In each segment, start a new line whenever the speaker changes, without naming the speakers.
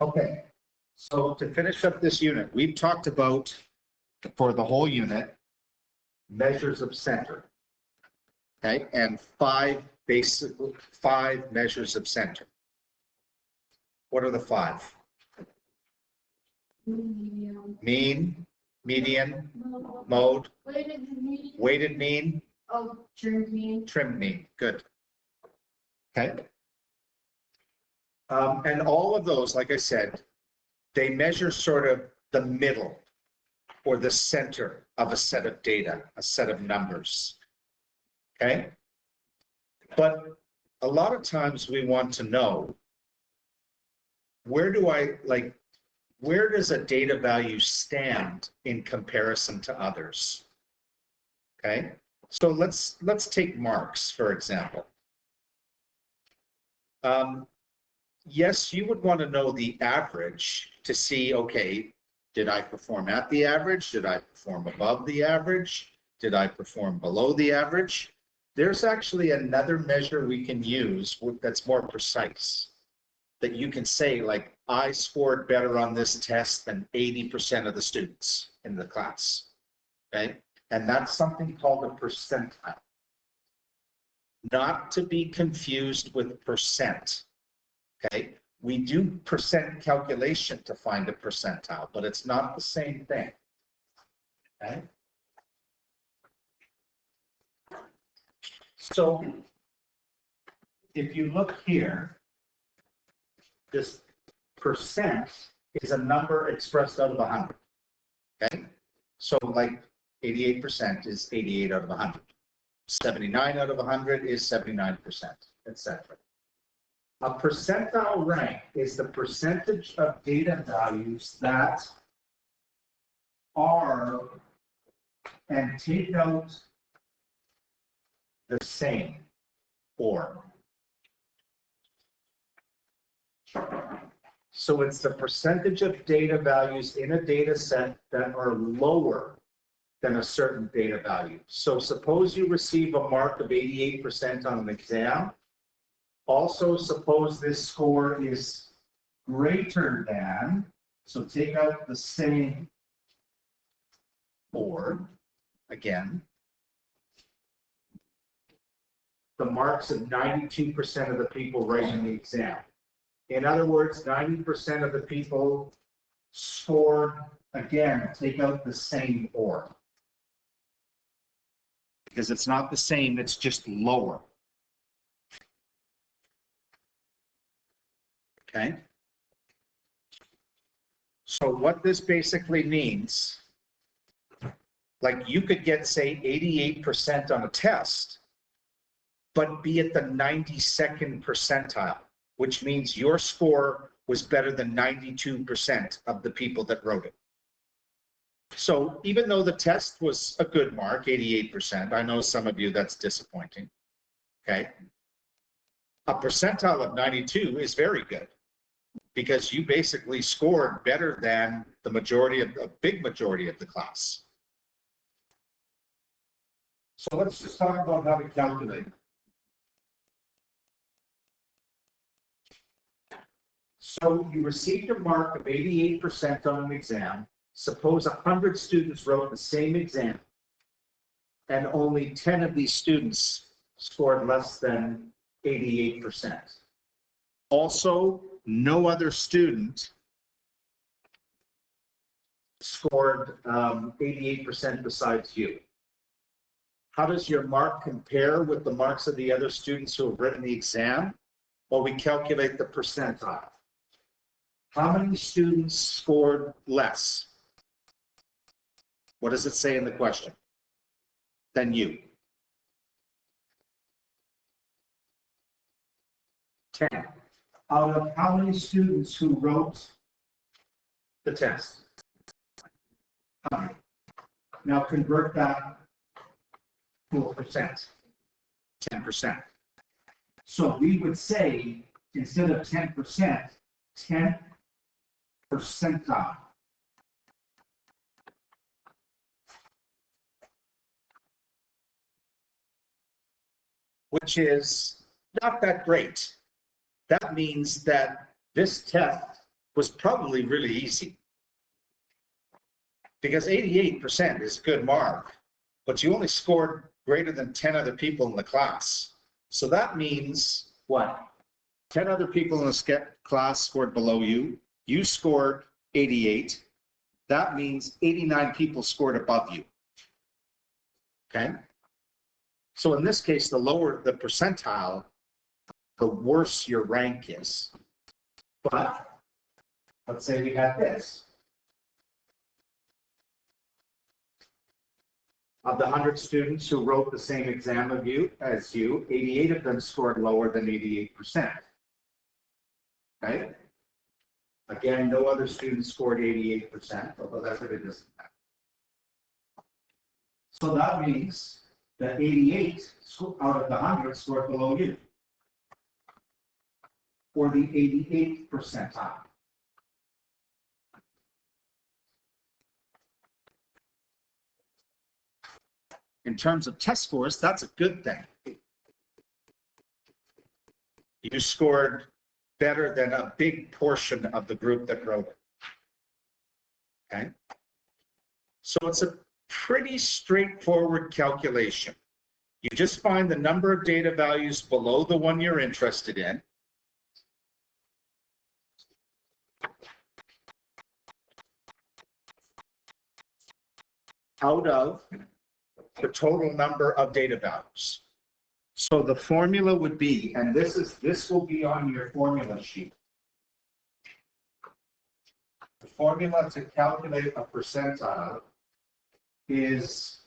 Okay, so to finish up this unit, we've talked about, for the whole unit, measures of center. Okay, and five measures of center. What are the five? Mean, median, mode, weighted mean, trimmed mean. Good. Okay. And all of those, like I said, they measure sort of the middle or the center of a set of data, a set of numbers. Okay. But a lot of times we want to know, where does a data value stand in comparison to others? Okay. So let's take marks, for example. Yes, you would want to know the average to see, okay, did I perform at the average? Did I perform above the average? Did I perform below the average? There's actually another measure we can use that's more precise, that you can say, like, I scored better on this test than 80% of the students in the class, okay? And that's something called a percentile. Not to be confused with percent. Okay, we do percent calculation to find a percentile, but it's not the same thing. Okay. So if you look here, this percent is a number expressed out of 100. Okay, so like 88% is 88 out of 100. 79 out of 100 is 79%, etc. A percentile rank is the percentage of data values that are and take out the same or. So it's the percentage of data values in a data set that are lower than a certain data value. So suppose you receive a mark of 88% on an exam. Also, suppose this score is greater than, so take out the same or, again, the marks of 92% of the people writing the exam. In other words, 90% of the people scored, again, take out the same or. Because it's not the same, it's just lower. Okay. So what this basically means, like you could get, say, 88% on a test, but be at the 92nd percentile, which means your score was better than 92% of the people that wrote it. So even though the test was a good mark, 88%, I know some of you that's disappointing, okay? A percentile of 92 is very good, because you basically scored better than the majority of a big majority of the class. So let's just talk about how to calculate. So you received a mark of 88% on an exam. Suppose 100 students wrote the same exam, and only 10 of these students scored less than 88%. Also, no other student scored 88% besides you. How does your mark compare with the marks of the other students who have written the exam? Well, we calculate the percentile. How many students scored less? What does it say in the question? Than you. 10. Out of how many students who wrote the test? Now convert that to a percent. 10%. So we would say, instead of 10%, 10 percentile. Which is not that great. That means that this test was probably really easy. Because 88% is a good mark, but you only scored greater than 10 other people in the class. So that means what? 10 other people in the class scored below you. You scored 88. That means 89 people scored above you. Okay? So in this case, the lower the percentile, the worse your rank is. But let's say we had this. Of the 100 students who wrote the same exam as you, 88 of them scored lower than 88%. Okay? Again, no other students scored 88%, although that's what it doesn't matter. So that means that 88 out of the 100 scored below you, or the 88th percentile. In terms of test scores, that's a good thing. You scored better than a big portion of the group that wrote it. Okay? So it's a pretty straightforward calculation. You just find the number of data values below the one you're interested in. Out of the total number of data values. So the formula would be, and this will be on your formula sheet. The formula to calculate a percentile is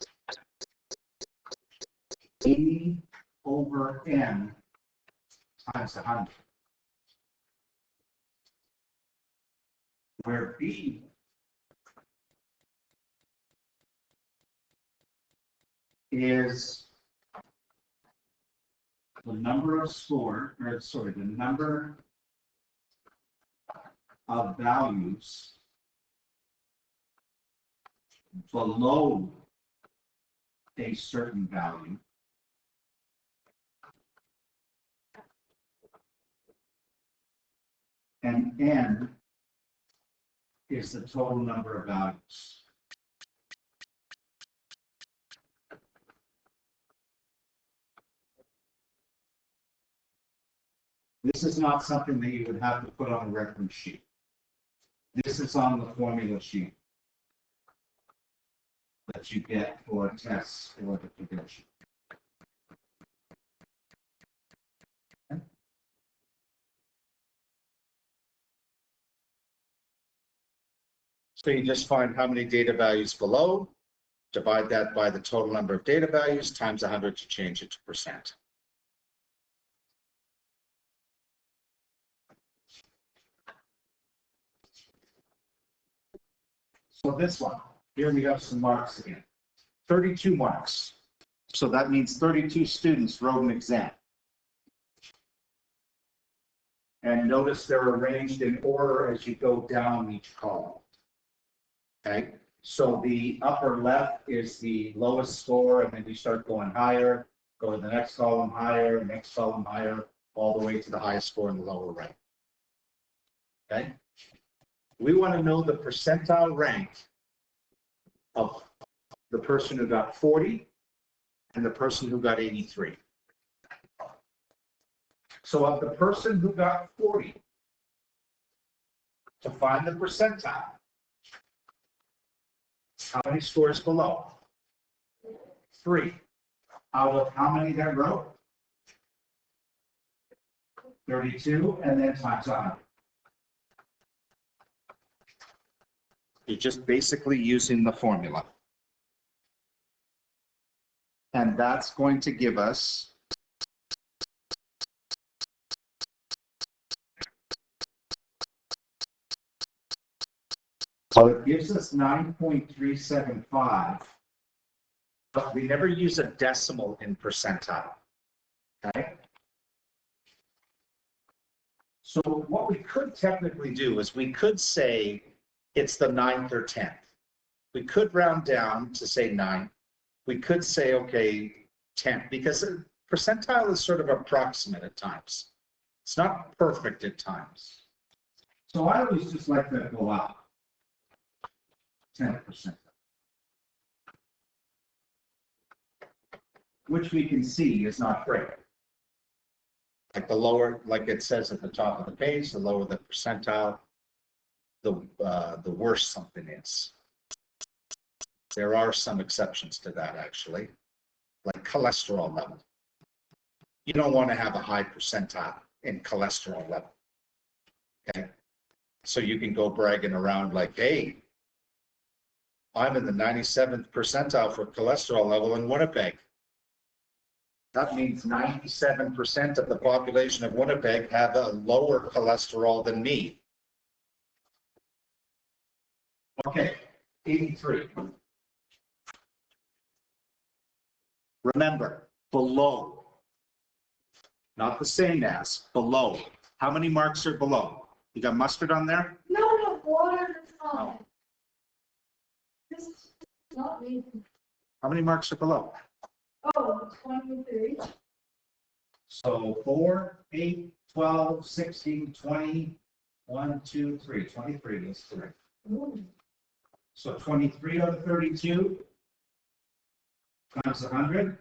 E over N times 100, where B is the number of the number of values below a certain value and N is the total number of values. This is not something that you would have to put on a reference sheet. This is on the formula sheet that you get for tests or the prediction. Okay. So you just find how many data values below, divide that by the total number of data values, times 100 to change it to percent. So this one, here we have some marks again. 32 marks. So that means 32 students wrote an exam. And notice they're arranged in order as you go down each column. Okay, so the upper left is the lowest score, and then you start going higher, go to the next column higher, next column higher, all the way to the highest score in the lower right. Okay, we want to know the percentile rank of the person who got 40 and the person who got 83. So of the person who got 40, to find the percentile, how many scores below? 3. Out of how many that wrote? 32, and then times 100. You're just basically using the formula. And that's going to give us so it gives us 9.375, but we never use a decimal in percentile. Okay? So what we could technically do is we could say it's the 9th or 10th. We could round down to say 9. We could say, okay, 10th, because a percentile is sort of approximate at times. It's not perfect at times. So I always just like to go up 10%, which we can see is not great. Like the lower, like it says at the top of the page, the lower the percentile, the worse something is. There are some exceptions to that, actually, like cholesterol level. You don't want to have a high percentile in cholesterol level. Okay, so you can go bragging around like, hey, I'm in the 97th percentile for cholesterol level in Winnipeg. That means 97% of the population of Winnipeg have a lower cholesterol than me. Okay, 83. Remember, below, not the same as, below. How many marks are below? You got mustard on there?
No, water is fine. This is not me.
How many marks are below?
Oh, 23.
So 4, 8, 12, 16, 20, 1, 2, 3. 23 is 3.
Ooh.
So 23 out of 32 times 100.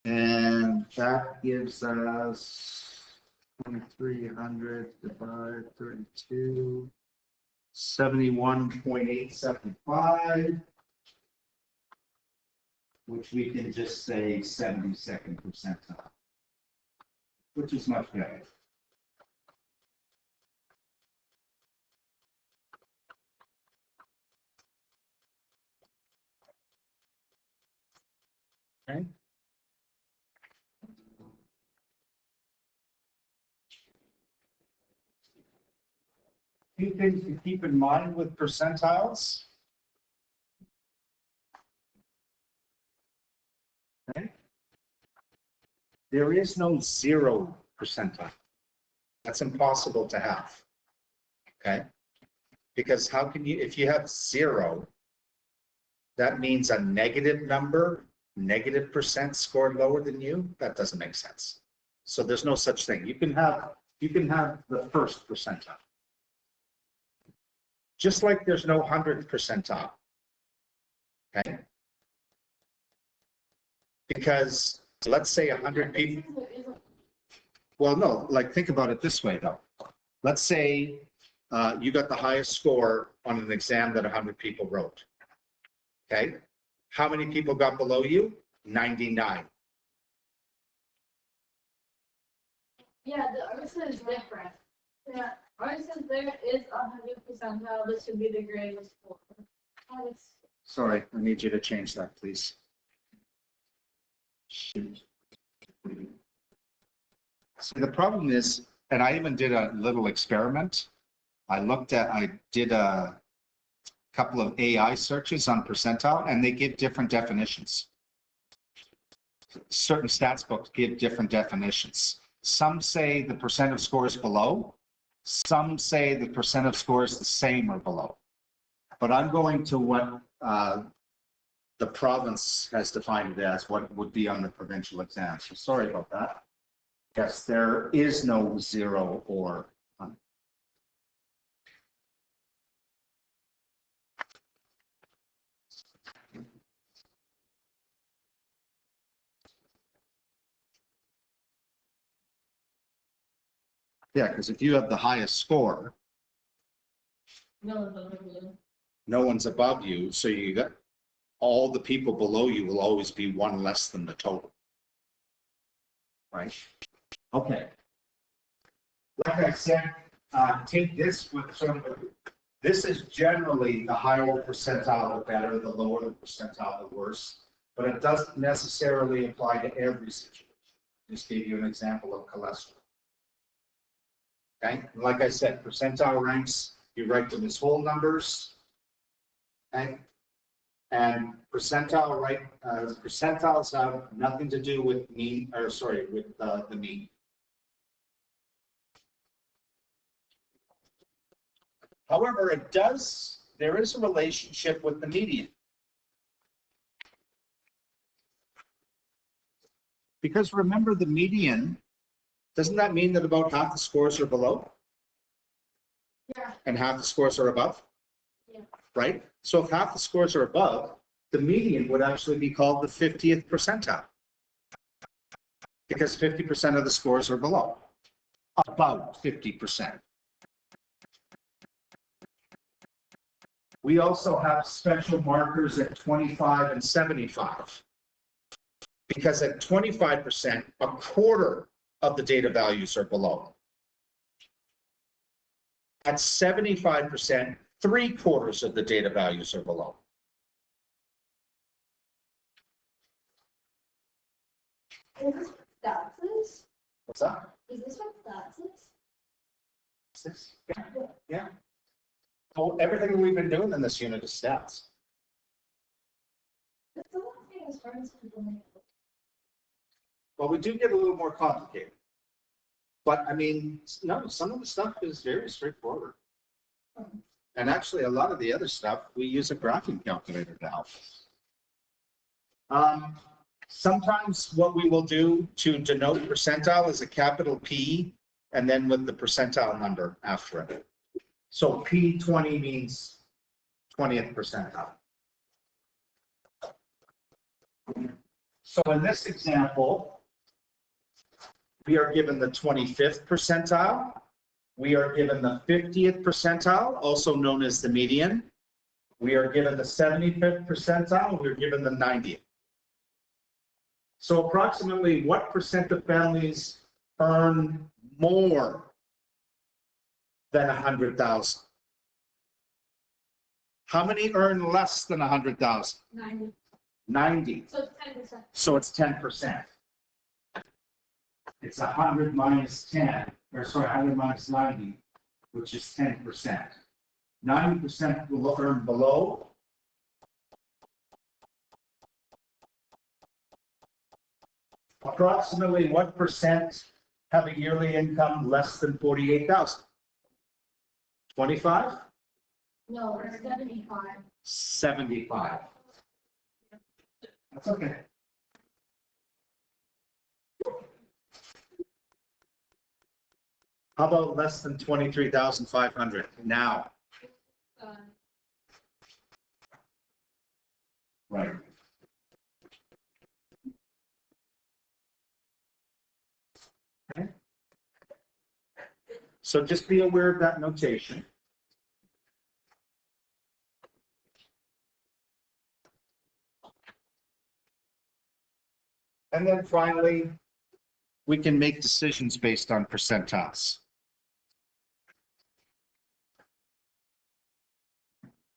And that gives us 2300 divided 32, 71.875, which we can just say 72nd percentile, which is much better. Okay. Few things to keep in mind with percentiles. Okay. There is no 0 percentile. That's impossible to have. Okay. Because how can you, if you have 0, that means a negative number, negative percent scored lower than you. That doesn't make sense. So there's no such thing. You can have the first percentile. Just like there's no 100th percentile. Okay? Because let's say 100 people. Well, no, like think about it this way though. Let's say you got the highest score on an exam that 100 people wrote. Okay? How many people got below you? 99.
Yeah, the ours is different. Yeah, ours says there is 100% how this should be the greatest score.
Sorry, I need you to change that, please. Shoot. See, the problem is, and I even did a little experiment. I did a couple of AI searches on percentile, and they give different definitions. Certain stats books give different definitions. Some say the percent of scores below. Some say the percent of scores the same or below. But I'm going to what the province has defined it as, what would be on the provincial exam. So sorry about that. Yes, there is no 0 or 100. Yeah, because if you have the highest score, no one's above you, so you got all the people below you will always be one less than the total. Right? Okay. Like I said, take this with some, this is generally the higher the percentile, the better, the lower the percentile, the worse, but it doesn't necessarily apply to every situation. Just gave you an example of cholesterol. Okay, like I said, percentile ranks, you write them as whole numbers. Okay, and percentiles have nothing to do with mean, or sorry, with the mean. However, there is a relationship with the median. Because remember, the median Doesn't that mean that about half the scores are below
Yeah.
and half the scores are above?
Yeah.
Right? So if half the scores are above, the median would actually be called the 50th percentile. Because 50% of the scores are below. About 50%. We also have special markers at 25 and 75. Because at 25%, a quarter of the data values are below. At 75%, 3/4 of the data values are below.
Is this what stats is?
What's that?
Is this what stats is?
Six? Yeah. Well, everything we've been doing in this unit is stats.
That's the one thing as hard as people make it.
Well, we do get a little more complicated. But I mean, no, some of the stuff is very straightforward. And actually, a lot of the other stuff, we use a graphing calculator to help. Sometimes what we will do to denote percentile is a capital P and then with the percentile number after it. So P20 means 20th percentile. So in this example, we are given the 25th percentile. We are given the 50th percentile, also known as the median. We are given the 75th percentile. We're given the 90th. So approximately what percent of families earn more than 100,000? How many earn less than 100,000?
90.
90.
So it's 10%.
So it's 10%. It's 100 minus 10, or sorry, 100 minus 90, which is 10%. 90% will earn below. Approximately what percent have a yearly income less than 48,000? 25?
No, it's 75.
75. That's okay. How about less than 23,500 now? Right. Okay. So just be aware of that notation. And then finally, we can make decisions based on percentiles.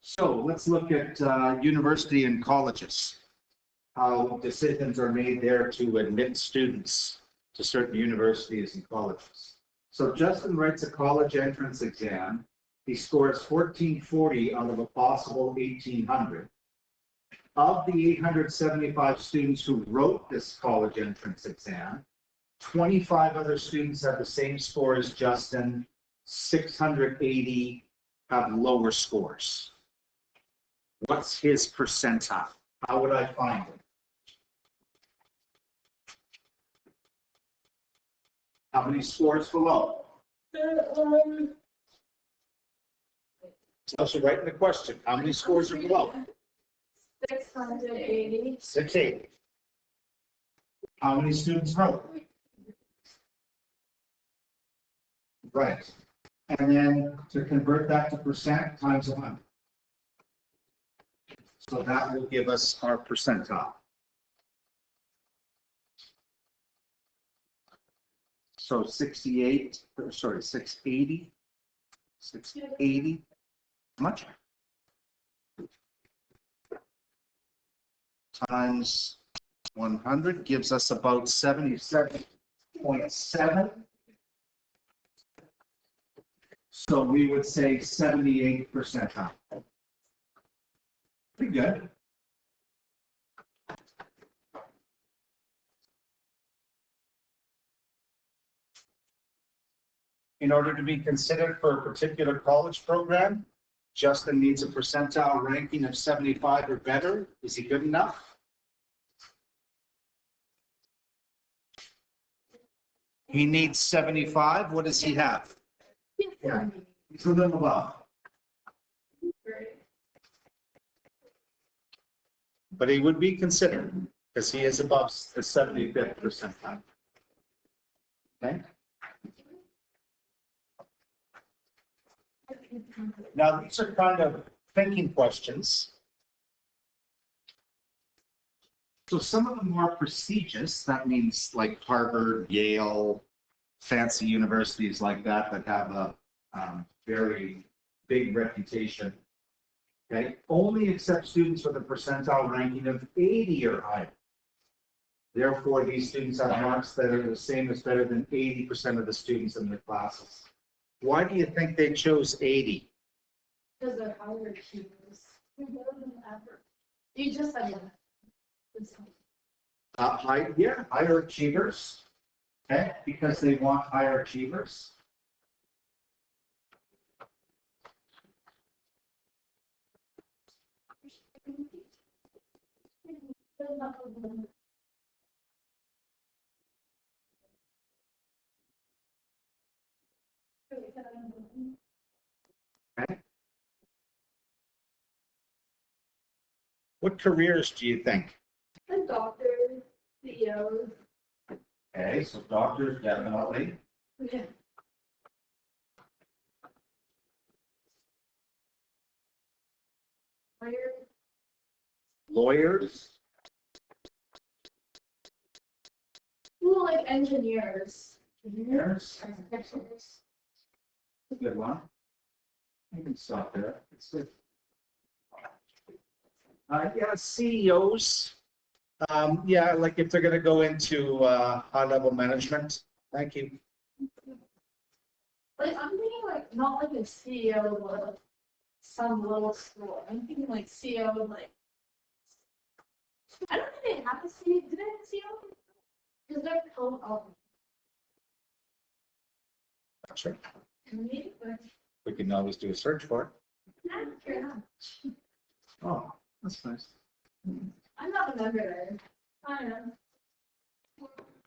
So let's look at university and colleges, how decisions are made there to admit students to certain universities and colleges. So Justin writes a college entrance exam. He scores 1440 out of a possible 1800. Of the 875 students who wrote this college entrance exam, 25 other students have the same score as Justin, 680 have lower scores. What's his percentile? How would I find it? How many scores below? So write in the question, how many scores are below?
680.
680. How many students wrote? Right. And then to convert that to percent times 100. So that will give us our percentile. So 68, sorry, 680. 680. How much? Times 100 gives us about 77.7. So we would say 78 percentile. Pretty good. In order to be considered for a particular college program, Justin needs a percentile ranking of 75 or better. Is he good enough? He needs 75. What does he have?
Yeah.
He's a little above.
Great.
But he would be considered because he is above the 75th percentile. Okay. Now, these are kind of thinking questions. So some of the more prestigious, that means like Harvard, Yale, fancy universities like that that have a very big reputation. Okay, only accept students with a percentile ranking of 80 or higher. Therefore, these students have marks that are the same as better than 80% of the students in their classes. Why do you think they chose 80?
Because they're higher achievers. They're better than average. You just said that.
Higher achievers. Okay, because they want higher achievers. Okay. What careers do you think?
The doctors, CEOs.
Okay, so doctors definitely.
Yeah.
Lawyers.
Well, like engineers.
Engineers.
Architects.
That's a good one. You can stop there. It's good. Yeah, CEOs. Yeah, like if they're going to go into high-level management. Thank you.
Like I'm thinking like not like a CEO of some little school. I'm thinking like CEO of like I don't think they have a CEO. Do they have a CEO? Because they're
That's right.
maybe, but
We can always do a search for it.
not sure.
Oh, that's nice.
I'm not a member